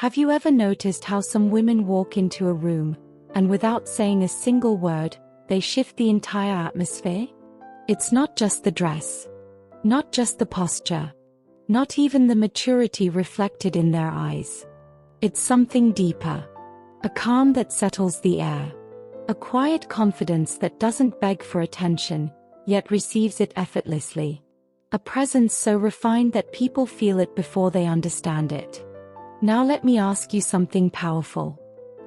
Have you ever noticed how some women walk into a room, and without saying a single word, they shift the entire atmosphere? It's not just the dress. Not just the posture. Not even the maturity reflected in their eyes. It's something deeper. A calm that settles the air. A quiet confidence that doesn't beg for attention, yet receives it effortlessly. A presence so refined that people feel it before they understand it. Now let me ask you something powerful.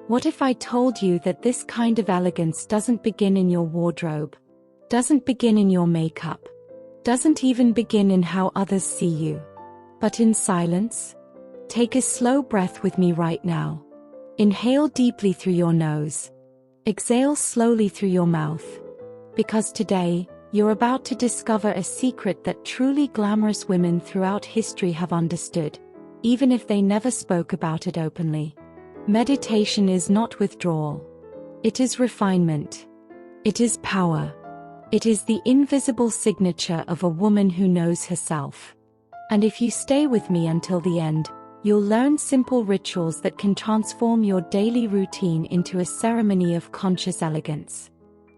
What if I told you that this kind of elegance doesn't begin in your wardrobe? Doesn't begin in your makeup? Doesn't even begin in how others see you? But in silence? Take a slow breath with me right now. Inhale deeply through your nose. Exhale slowly through your mouth. Because today, you're about to discover a secret that truly glamorous women throughout history have understood, even if they never spoke about it openly. Meditation is not withdrawal. It is refinement. It is power. It is the invisible signature of a woman who knows herself. And if you stay with me until the end, you'll learn simple rituals that can transform your daily routine into a ceremony of conscious elegance.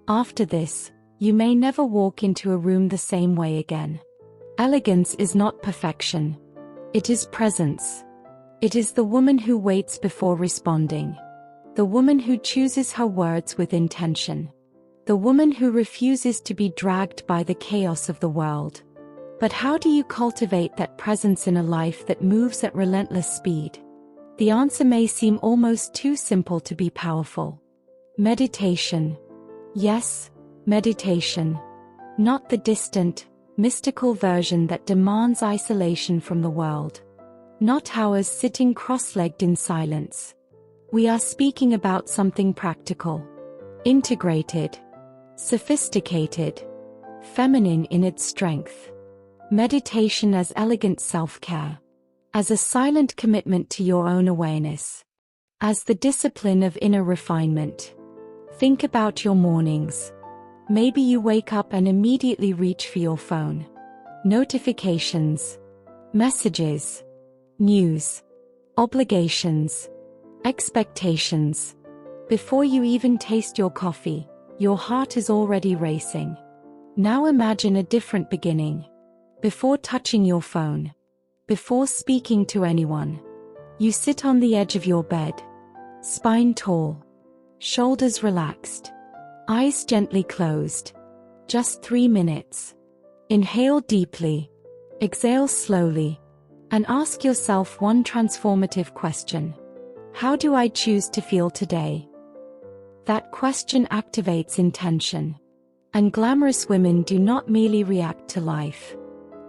After this, you may never walk into a room the same way again. Elegance is not perfection. It is presence. It is the woman who waits before responding. The woman who chooses her words with intention. The woman who refuses to be dragged by the chaos of the world. But how do you cultivate that presence in a life that moves at relentless speed? The answer may seem almost too simple to be powerful. Meditation. Yes, meditation. Not the distant, mystical version that demands isolation from the world. Not hours sitting cross-legged in silence. We are speaking about something practical. Integrated. Sophisticated. Feminine in its strength. Meditation as elegant self-care. As a silent commitment to your own awareness. As the discipline of inner refinement. Think about your mornings. Maybe you wake up and immediately reach for your phone. Notifications. Messages. News. Obligations. Expectations. Before you even taste your coffee, your heart is already racing. Now imagine a different beginning. Before touching your phone. Before speaking to anyone. You sit on the edge of your bed. Spine tall. Shoulders relaxed. Eyes gently closed. Just 3 minutes. Inhale deeply. Exhale slowly. And ask yourself one transformative question. How do I choose to feel today? That question activates intention. And glamorous women do not merely react to life.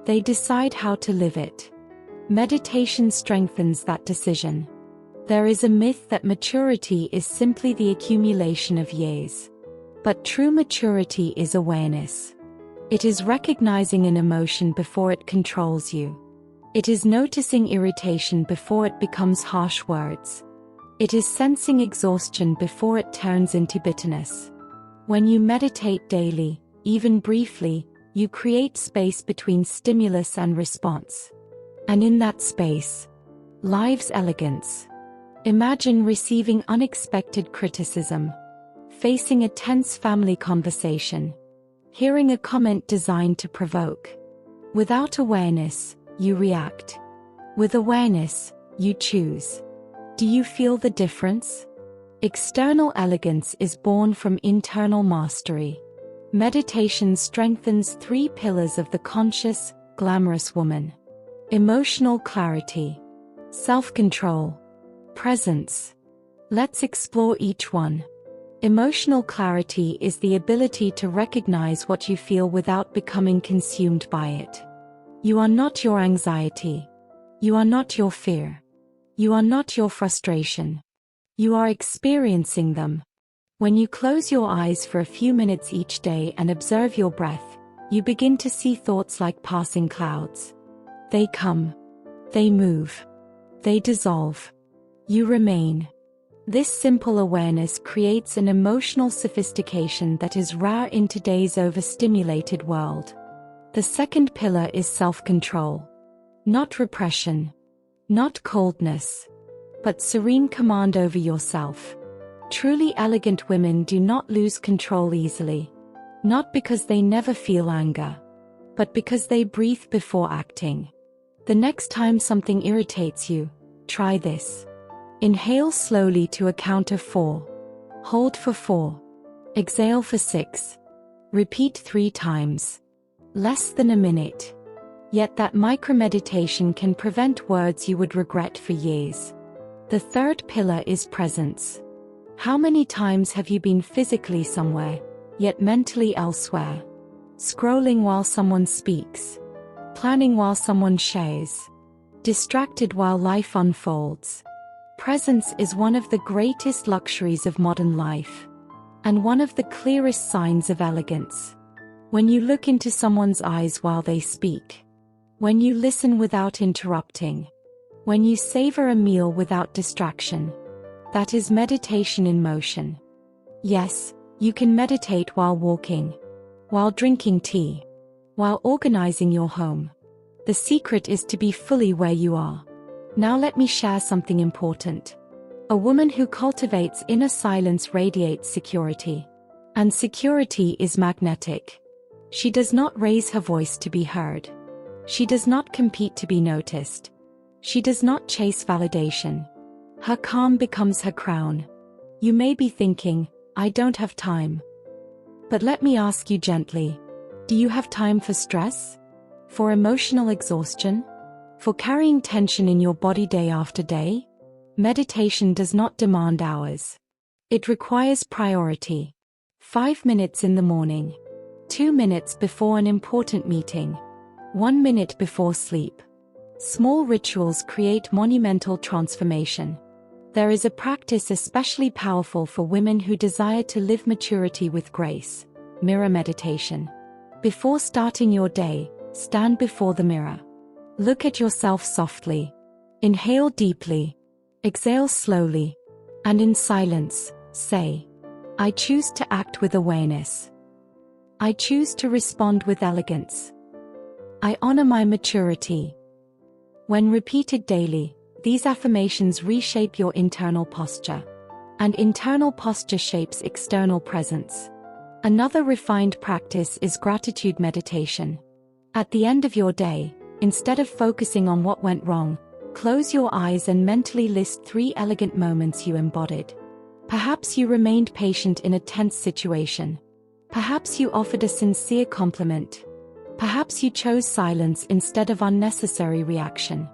They decide how to live it. Meditation strengthens that decision. There is a myth that maturity is simply the accumulation of years. But true maturity is awareness. It is recognizing an emotion before it controls you. It is noticing irritation before it becomes harsh words. It is sensing exhaustion before it turns into bitterness. When you meditate daily, even briefly, you create space between stimulus and response. And in that space, lives elegance. Imagine receiving unexpected criticism. Facing a tense family conversation. Hearing a comment designed to provoke. Without awareness, you react. With awareness, you choose. Do you feel the difference? External elegance is born from internal mastery. Meditation strengthens 3 pillars of the conscious, glamorous woman. Emotional clarity. Self-control. Presence. Let's explore each one. Emotional clarity is the ability to recognize what you feel without becoming consumed by it. You are not your anxiety. You are not your fear. You are not your frustration. You are experiencing them. When you close your eyes for a few minutes each day and observe your breath, you begin to see thoughts like passing clouds. They come. They move. They dissolve. You remain. This simple awareness creates an emotional sophistication that is rare in today's overstimulated world. The second pillar is self-control. Not repression. Not coldness. but serene command over yourself. Truly elegant women do not lose control easily. Not because they never feel anger, but because they breathe before acting. The next time something irritates you, try this. Inhale slowly to a count of 4. Hold for 4. Exhale for 6. Repeat 3 times. Less than a minute. Yet that micro-meditation can prevent words you would regret for years. The third pillar is presence. How many times have you been physically somewhere, yet mentally elsewhere? Scrolling while someone speaks. Planning while someone shares. Distracted while life unfolds. Presence is one of the greatest luxuries of modern life. And one of the clearest signs of elegance. When you look into someone's eyes while they speak. When you listen without interrupting. When you savor a meal without distraction. That is meditation in motion. Yes, you can meditate while walking. While drinking tea. While organizing your home. The secret is to be fully where you are. Now let me share something important. A woman who cultivates inner silence radiates security. And security is magnetic. She does not raise her voice to be heard. She does not compete to be noticed. She does not chase validation. Her calm becomes her crown. You may be thinking, I don't have time. But let me ask you gently. Do you have time for stress? For emotional exhaustion? For carrying tension in your body day after day? Meditation does not demand hours. It requires priority. 5 minutes in the morning. 2 minutes before an important meeting. 1 minute before sleep. Small rituals create monumental transformation. There is a practice especially powerful for women who desire to live maturity with grace. Mirror meditation. Before starting your day, stand before the mirror. Look at yourself softly. Inhale deeply. Exhale slowly. And in silence, say, I choose to act with awareness. I choose to respond with elegance. I honor my maturity. When repeated daily, these affirmations reshape your internal posture. And internal posture shapes external presence. Another refined practice is gratitude meditation. At the end of your day, instead of focusing on what went wrong, close your eyes and mentally list 3 elegant moments you embodied. Perhaps you remained patient in a tense situation. Perhaps you offered a sincere compliment. Perhaps you chose silence instead of unnecessary reaction.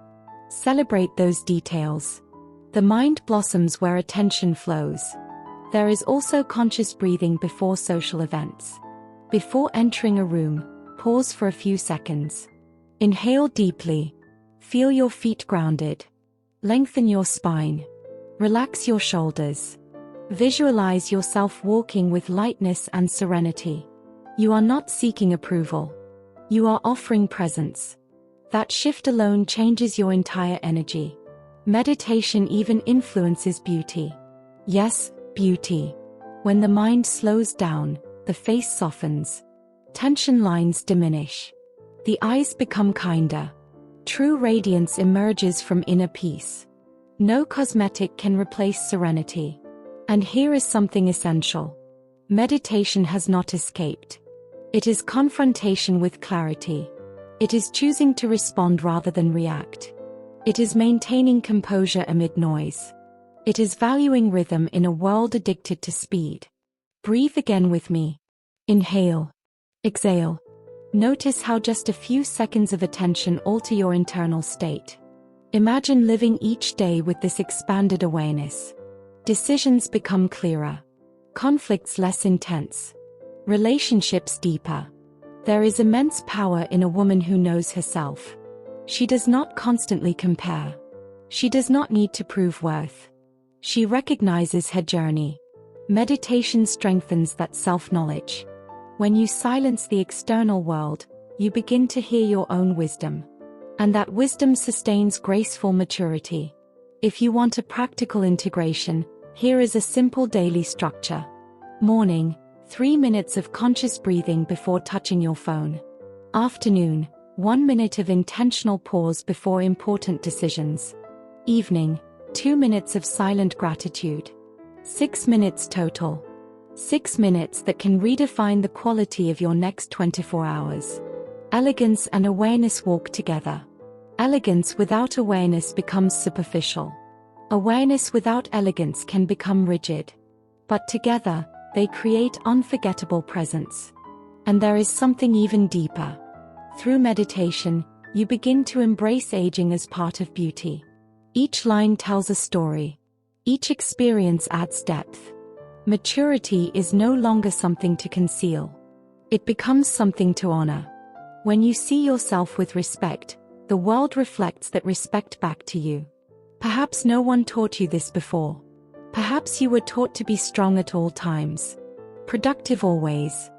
Celebrate those details. The mind blossoms where attention flows. There is also conscious breathing before social events. Before entering a room, pause for a few seconds. Inhale deeply. Feel your feet grounded. Lengthen your spine. Relax your shoulders. Visualize yourself walking with lightness and serenity. You are not seeking approval. You are offering presence. That shift alone changes your entire energy. Meditation even influences beauty. Yes, beauty. When the mind slows down, the face softens. Tension lines diminish. The eyes become kinder. True radiance emerges from inner peace. No cosmetic can replace serenity. And here is something essential. Meditation has not escaped. It is confrontation with clarity. It is choosing to respond rather than react. It is maintaining composure amid noise. It is valuing rhythm in a world addicted to speed. Breathe again with me. Inhale. Exhale. Notice how just a few seconds of attention alter your internal state. Imagine living each day with this expanded awareness. Decisions become clearer. Conflicts less intense. Relationships deeper. There is immense power in a woman who knows herself. She does not constantly compare. She does not need to prove worth. She recognizes her journey. Meditation strengthens that self-knowledge. When you silence the external world, you begin to hear your own wisdom. And that wisdom sustains graceful maturity. If you want a practical integration, here is a simple daily structure. Morning, 3 minutes of conscious breathing before touching your phone. Afternoon, 1 minute of intentional pause before important decisions. Evening, 2 minutes of silent gratitude. 6 minutes total. 6 minutes that can redefine the quality of your next 24 hours. Elegance and awareness walk together. Elegance without awareness becomes superficial. Awareness without elegance can become rigid. But together, they create unforgettable presence. And there is something even deeper. Through meditation, you begin to embrace aging as part of beauty. Each line tells a story. Each experience adds depth. Maturity is no longer something to conceal. It becomes something to honor. When you see yourself with respect, the world reflects that respect back to you. Perhaps no one taught you this before. Perhaps you were taught to be strong at all times. Productive always.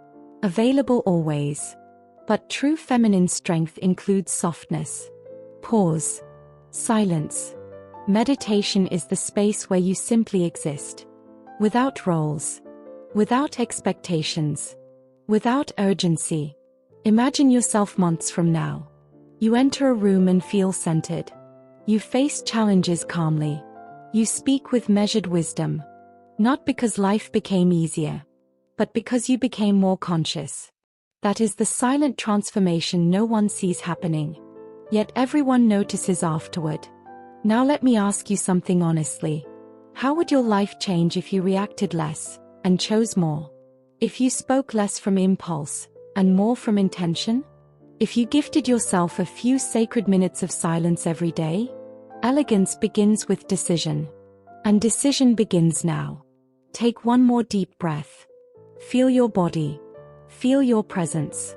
Available always. But true feminine strength includes softness. Pause. Silence. Meditation is the space where you simply exist. Without roles. Without expectations. Without urgency. Imagine yourself months from now. You enter a room and feel centered. You face challenges calmly. You speak with measured wisdom. Not because life became easier, but because you became more conscious. That is the silent transformation no one sees happening. Yet everyone notices afterward. Now let me ask you something honestly. How would your life change if you reacted less and chose more? If you spoke less from impulse and more from intention? If you gifted yourself a few sacred minutes of silence every day? Elegance begins with decision. And decision begins now. Take one more deep breath. Feel your body. Feel your presence.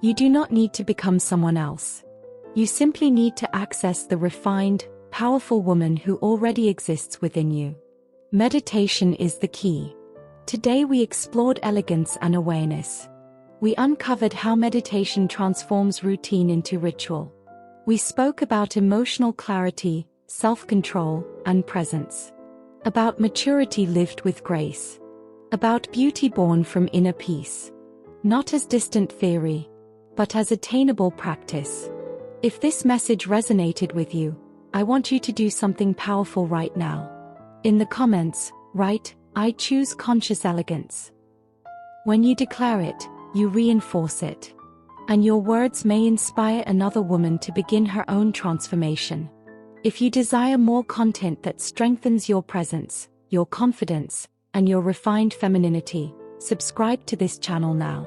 You do not need to become someone else. You simply need to access the refined, powerful woman who already exists within you. Meditation is the key. Today we explored elegance and awareness. We uncovered how meditation transforms routine into ritual. We spoke about emotional clarity, self-control, and presence. About maturity lived with grace. About beauty born from inner peace. Not as distant theory, but as attainable practice. If this message resonated with you, I want you to do something powerful right now. In the comments, write, "I choose conscious elegance." When you declare it, you reinforce it. And your words may inspire another woman to begin her own transformation. If you desire more content that strengthens your presence, your confidence, and your refined femininity, subscribe to this channel now.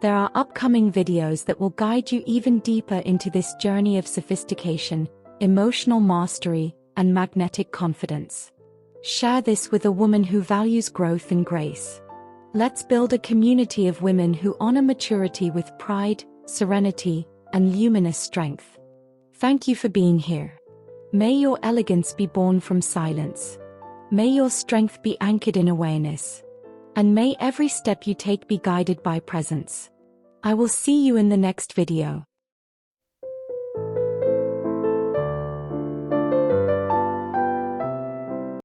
There are upcoming videos that will guide you even deeper into this journey of sophistication, emotional mastery, and magnetic confidence. Share this with a woman who values growth and grace. Let's build a community of women who honor maturity with pride, serenity, and luminous strength. Thank you for being here. May your elegance be born from silence. May your strength be anchored in awareness. And may every step you take be guided by presence. I will see you in the next video.